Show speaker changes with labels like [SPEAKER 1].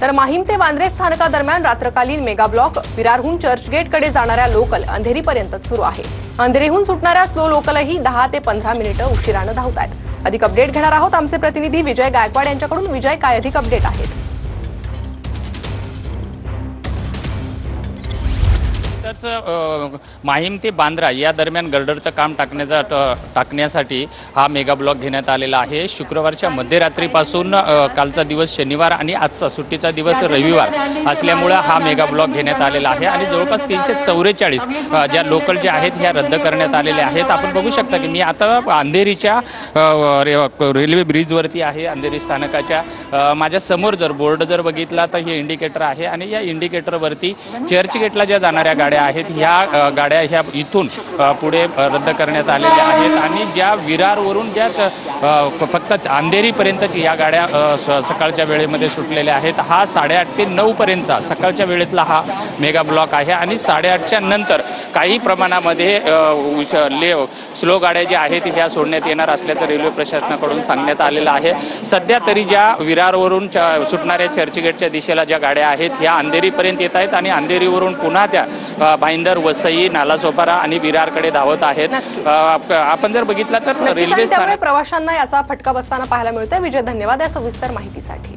[SPEAKER 1] तर माहीम ते वांद्रे स्थानकादरम्यान रात्रकालीन मेगा ब्लॉक विरारहून चर्चगेटकडे जाणाऱ्या लोकल अंधेरीपर्यंत सुरू आहे। अंधेरीहून सुटणाऱ्या स्लो लोकलही 10 ते 15 मिनिटं उशिराने धावत आहेत। अधिक अपडेट घेणार आहोत आमचे प्रतिनिधी विजय गायकवाड यांच्याकडून। विजय, काय अधिक अपडेट आहेत?
[SPEAKER 2] माहीम ते बांद्रा या दरम्यान गर्डरचं काम टाकण्यासाठी हा मेगा ब्लॉक घेण्यात आलेला आहे। शुक्रवारच्या मध्यरात्रीपासून कालचा दिवस शनिवार आणि आजचा सुट्टीचा दिवस रविवार असल्यामुळे हा मेगा ब्लॉक घेण्यात आलेला आहे आणि जवळपास 344 ज्या लोकल ज्या आहेत ह्या रद्द करण्यात आलेल्या आहेत। आपण बघू शकता की मी आता अंधेरीच्या रेल्वे ब्रिजवरती आहे। अंधेरी स्थानकाच्या माझ्या समोर जर बोर्ड जर बघितला तर हे इंडिकेटर आहे आणि या इंडिकेटरवरती चर्चगेटला ज्या जाणाऱ्या गाड्या आहेत ह्या गाड्या ह्या इथून पुढे रद्द करण्यात आलेल्या आहेत आणि ज्या विरारवरून ज्या फक्त अंधेरीपर्यंतची या गाड्या सकाळच्या वेळेमध्ये सुटलेल्या आहेत। हा 8:30 ते 9 पर्यंतचा सकाळच्या वेळेतला हा मेगा ब्लॉक आहे आणि 8:30च्या नंतर काही प्रमाणामध्ये स्लो गाड्या ज्या आहेत ह्या सोडण्यात येणार असल्याचं रेल्वे प्रशासनाकडून सांगण्यात आलेलं आहे। सध्या तरी ज्या विरारवरून सुटणाऱ्या चर्चगेटच्या दिशेला ज्या गाड्या आहेत ह्या अंधेरीपर्यंत येत आहेत आणि अंधेरीवरून पुन्हा त्या भाईंदर, वसई, नालासोपारा आणि विरारकडे धावत आहेत। आपण जर बघितला तर रेल्वे
[SPEAKER 1] प्रवाशांना याचा फटका बसताना पाहायला मिळतोय। विजय, धन्यवाद या सविस्तर माहितीसाठी।